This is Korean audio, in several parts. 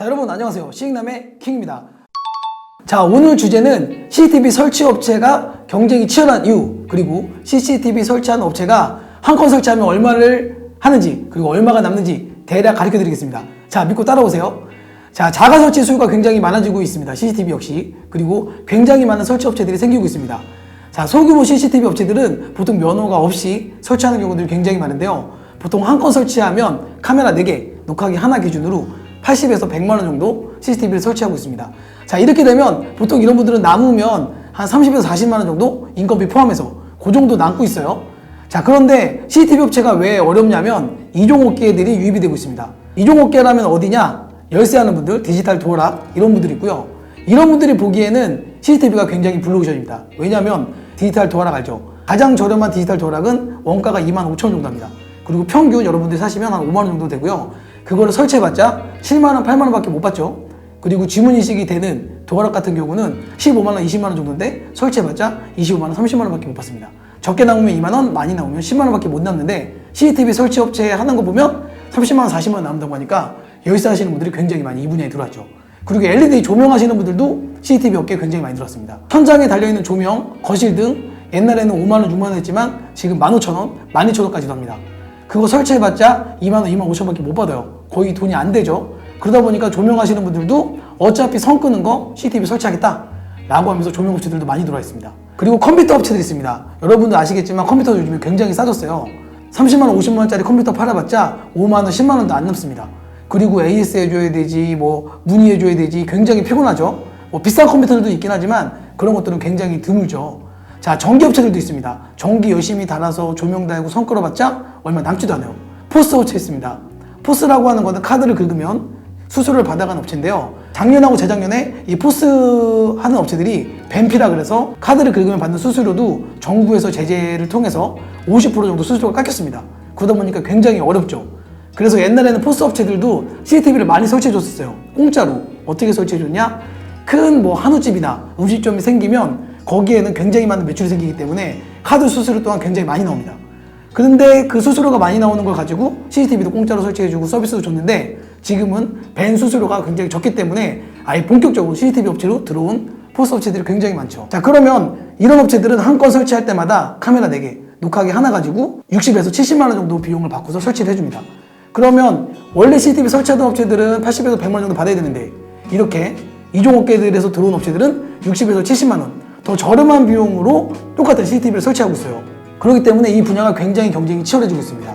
자, 여러분 안녕하세요. 시익남의 킹입니다. 자, 오늘 주제는 CCTV 설치 업체가 경쟁이 치열한 이유, 그리고 CCTV 설치하는 업체가 한 건 설치하면 얼마를 하는지, 그리고 얼마가 남는지 대략 가르쳐 드리겠습니다. 자, 믿고 따라오세요. 자, 자가 설치 수요가 굉장히 많아지고 있습니다. CCTV 역시. 그리고 굉장히 많은 설치 업체들이 생기고 있습니다. 자, 소규모 CCTV 업체들은 보통 면허가 없이 설치하는 경우들이 굉장히 많은데요. 보통 한 건 설치하면 카메라 4개, 녹화기 하나 기준으로 80에서 100만 원 정도 CCTV를 설치하고 있습니다. 자, 이렇게 되면 보통 이런 분들은 남으면 한 30에서 40만 원 정도 인건비 포함해서 그 정도 남고 있어요. 자, 그런데 CCTV 업체가 왜 어렵냐면 이종업계들이 유입이 되고 있습니다. 이종업계라면 어디냐? 열쇠하는 분들, 디지털 도어락 이런 분들이 있고요. 이런 분들이 보기에는 CCTV가 굉장히 블루오션입니다. 왜냐하면 디지털 도어락 알죠? 가장 저렴한 디지털 도어락은 원가가 25,000원 정도 합니다. 그리고 평균 여러분들이 사시면 한 5만 원 정도 되고요. 그거를 설치해봤자 7만 원, 8만 원밖에 못 받죠. 그리고 지문인식이 되는 도어락 같은 경우는 15만 원, 20만 원 정도인데 설치해봤자 25만 원, 30만 원밖에 못 받습니다. 적게 나오면 2만 원, 많이 나오면 10만 원밖에 못 남는데 CCTV 설치 업체 하는 거 보면 30만 원, 40만 원 남는다고 하니까 열쇠 하시는 분들이 굉장히 많이 이 분야에 들어왔죠. 그리고 LED 조명 하시는 분들도 CCTV 업계에 굉장히 많이 들어왔습니다. 천장에 달려있는 조명, 거실 등 옛날에는 5만 원, 6만 원 했지만 지금 15,000원, 12,000원까지도 합니다. 그거 설치해봤자 2만 원, 2만 5천 원밖에 못 받아요. 거의 돈이 안 되죠. 그러다 보니까 조명하시는 분들도 어차피 선 끄는 거 CCTV 설치하겠다 라고 하면서 조명업체들도 많이 들어와 있습니다. 그리고 컴퓨터 업체들이 있습니다. 여러분도 아시겠지만 컴퓨터도 요즘에 굉장히 싸졌어요. 30만 원, 50만 원짜리 컴퓨터 팔아봤자 5만 원, 10만 원도 안 남습니다. 그리고 AS 해줘야 되지, 문의해줘야 되지, 굉장히 피곤하죠. 비싼 컴퓨터들도 있긴 하지만 그런 것들은 굉장히 드물죠. 자, 전기업체들도 있습니다. 전기 열심히 달아서 조명 달고 선 끌어봤자 얼마 남지도 않아요. 포스 업체 있습니다. 포스라고 하는 거는 카드를 긁으면 수수료를 받아가는 업체인데요. 작년하고 재작년에 이 포스 하는 업체들이 뱀피라 그래서 카드를 긁으면 받는 수수료도 정부에서 제재를 통해서 50% 정도 수수료가 깎였습니다. 그러다 보니까 굉장히 어렵죠. 그래서 옛날에는 포스 업체들도 CCTV를 많이 설치해 줬었어요. 공짜로. 어떻게 설치해 줬냐? 큰 한우집이나 음식점이 생기면 거기에는 굉장히 많은 매출이 생기기 때문에 카드 수수료 또한 굉장히 많이 나옵니다. 그런데 그 수수료가 많이 나오는 걸 가지고 CCTV도 공짜로 설치해주고 서비스도 줬는데 지금은 벤 수수료가 굉장히 적기 때문에 아예 본격적으로 CCTV 업체로 들어온 포스 업체들이 굉장히 많죠. 자, 그러면 이런 업체들은 한 건 설치할 때마다 카메라 4개, 녹화기 하나 가지고 60에서 70만 원 정도 비용을 받고서 설치를 해줍니다. 그러면 원래 CCTV 설치하던 업체들은 80에서 100만 원 정도 받아야 되는데 이렇게 이종업계들에서 들어온 업체들은 60에서 70만 원 더 저렴한 비용으로 똑같은 CCTV를 설치하고 있어요. 그렇기 때문에 이 분야가 굉장히 경쟁이 치열해지고 있습니다.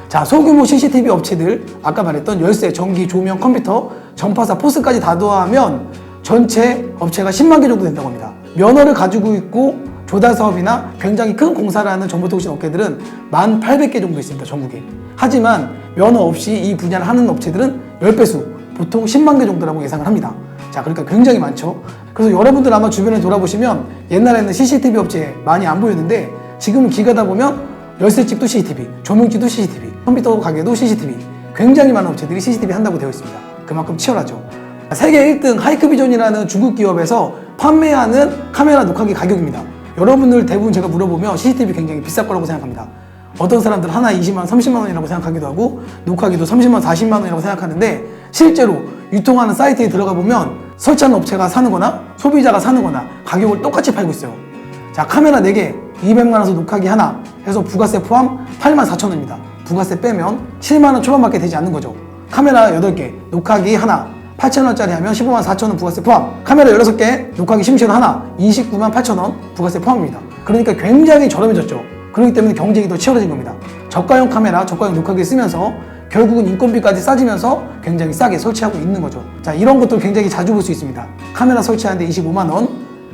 자, 소규모 CCTV 업체들, 아까 말했던 열쇠, 전기, 조명, 컴퓨터, 전파사, 포스까지 다 더하면 전체 업체가 10만 개 정도 된다고 합니다. 면허를 가지고 있고 조달 사업이나 굉장히 큰 공사를 하는 정보통신 업계들은 1,800개 정도 있습니다, 전국에. 하지만 면허 없이 이 분야를 하는 업체들은 10배수, 보통 10만 개 정도라고 예상을 합니다. 자, 그러니까 굉장히 많죠. 그래서 여러분들 아마 주변에 돌아보시면 옛날에는 CCTV 업체 많이 안 보였는데 지금은 길 가다 보면 열쇠집도 CCTV, 조명집도 CCTV, 컴퓨터 가게도 CCTV, 굉장히 많은 업체들이 CCTV 한다고 되어 있습니다. 그만큼 치열하죠. 세계 1등 하이크비전이라는 중국 기업에서 판매하는 카메라 녹화기 가격입니다. 여러분들 대부분 제가 물어보면 CCTV 굉장히 비쌀 거라고 생각합니다. 어떤 사람들은 하나에 20만 원, 30만 원이라고 생각하기도 하고 녹화기도 30만 원, 40만 원이라고 생각하는데 실제로 유통하는 사이트에 들어가 보면 설치하는 업체가 사는 거나 소비자가 사는 거나 가격을 똑같이 팔고 있어요. 자, 카메라 4개, 200만 원에서 녹화기 하나 해서 부가세 포함 84,000원입니다. 부가세 빼면 7만 원 초반밖에 되지 않는 거죠. 카메라 8개, 녹화기 하나 8,000원짜리 하면 15만 4천원 부가세 포함. 카메라 16개, 녹화기 심시로 하나 29만 8천원 부가세 포함입니다. 그러니까 굉장히 저렴해졌죠. 그렇기 때문에 경쟁이 더 치열해진 겁니다. 저가형 카메라, 저가형 녹화기 쓰면서 결국은 인건비까지 싸지면서 굉장히 싸게 설치하고 있는 거죠. 자, 이런 것들 굉장히 자주 볼 수 있습니다. 카메라 설치하는데 25만 원,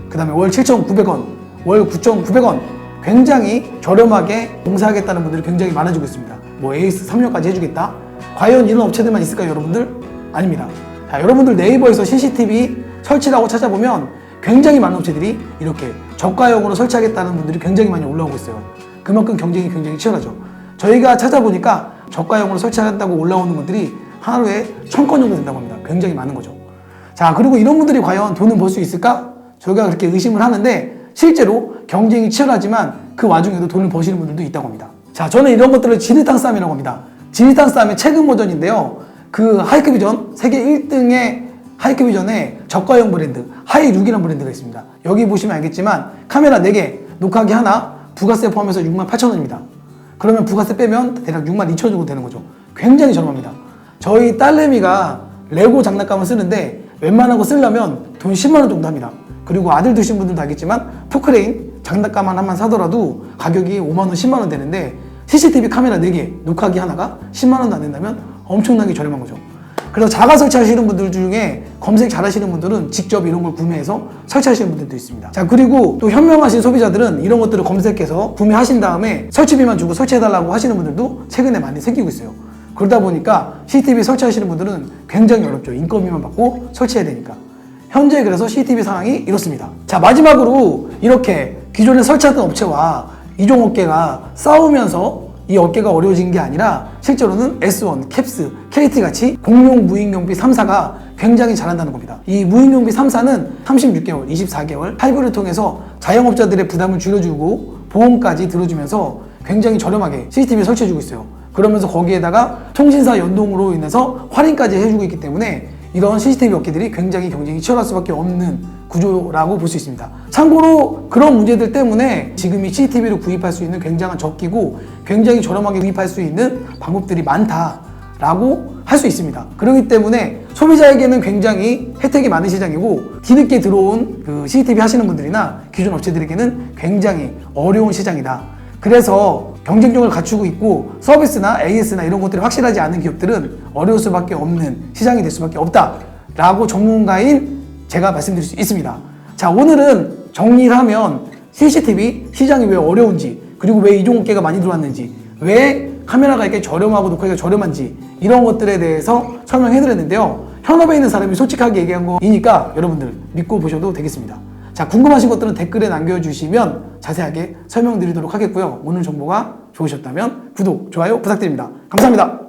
그 다음에 월 7,900원, 월 9,900원, 굉장히 저렴하게 공사하겠다는 분들이 굉장히 많아지고 있습니다. AS 3년까지 해주겠다? 과연 이런 업체들만 있을까요, 여러분들? 아닙니다. 자, 여러분들 네이버에서 CCTV 설치라고 찾아보면 굉장히 많은 업체들이 이렇게 저가형으로 설치하겠다는 분들이 굉장히 많이 올라오고 있어요. 그만큼 경쟁이 굉장히 치열하죠. 저희가 찾아보니까 저가형으로 설치하겠다고 올라오는 분들이 하루에 1,000건 정도 된다고 합니다. 굉장히 많은 거죠. 자, 그리고 이런 분들이 과연 돈을 벌 수 있을까? 저희가 그렇게 의심을 하는데 실제로 경쟁이 치열하지만 그 와중에도 돈을 버시는 분들도 있다고 합니다. 자, 저는 이런 것들을 지리탕 싸움이라고 합니다. 지리탕 싸움의 최근 버전인데요. 그 하이크비전 세계 1등의 하이큐비전에 저가형 브랜드 하이룩이라는 브랜드가 있습니다. 여기 보시면 알겠지만 카메라 4개, 녹화기 하나, 부가세 포함해서 68,000원입니다. 그러면 부가세 빼면 대략 62,000원 정도 되는 거죠. 굉장히 저렴합니다. 저희 딸내미가 레고 장난감을 쓰는데 웬만한 거 쓰려면 돈 10만원 정도 합니다. 그리고 아들 두신 분들도 알겠지만 포크레인 장난감 하나만 사더라도 가격이 5만원, 10만원 되는데 CCTV 카메라 4개, 녹화기 하나가 10만원도 안 된다면 엄청나게 저렴한 거죠. 그래서 자가 설치하시는 분들 중에 검색 잘 하시는 분들은 직접 이런 걸 구매해서 설치하시는 분들도 있습니다. 자, 그리고 또 현명하신 소비자들은 이런 것들을 검색해서 구매하신 다음에 설치비만 주고 설치해달라고 하시는 분들도 최근에 많이 생기고 있어요. 그러다 보니까 CCTV 설치하시는 분들은 굉장히 어렵죠. 인건비만 받고 설치해야 되니까. 현재 그래서 CCTV 상황이 이렇습니다. 자, 마지막으로 이렇게 기존에 설치하던 업체와 이종업계가 싸우면서 이 업계가 어려워진 게 아니라 실제로는 S1, 캡스, KT같이 공용 무인경비 3사가 굉장히 잘한다는 겁니다. 이 무인경비 3사는 36개월, 24개월 할부를 통해서 자영업자들의 부담을 줄여주고 보험까지 들어주면서 굉장히 저렴하게 CCTV 설치해주고 있어요. 그러면서 거기에다가 통신사 연동으로 인해서 할인까지 해주고 있기 때문에 이런 CCTV 업계들이 굉장히 경쟁이 치열할 수밖에 없는 구조라고 볼 수 있습니다. 참고로 그런 문제들 때문에 지금 이 CCTV를 구입할 수 있는 굉장한 적기고 굉장히 저렴하게 구입할 수 있는 방법들이 많다라고 할 수 있습니다. 그렇기 때문에 소비자에게는 굉장히 혜택이 많은 시장이고 뒤늦게 들어온 그 CCTV 하시는 분들이나 기존 업체들에게는 굉장히 어려운 시장이다. 그래서 경쟁력을 갖추고 있고 서비스나 AS나 이런 것들이 확실하지 않은 기업들은 어려울 수밖에 없는 시장이 될 수밖에 없다라고 전문가인 제가 말씀드릴 수 있습니다. 자, 오늘은 정리를 하면 CCTV 시장이 왜 어려운지, 그리고 왜 이종업계가 많이 들어왔는지, 왜 카메라가 이렇게 저렴하고 녹화기가 저렴한지 이런 것들에 대해서 설명해드렸는데요. 현업에 있는 사람이 솔직하게 얘기한 거이니까 여러분들 믿고 보셔도 되겠습니다. 자, 궁금하신 것들은 댓글에 남겨주시면 자세하게 설명드리도록 하겠고요. 오늘 정보가 좋으셨다면 구독, 좋아요 부탁드립니다. 감사합니다.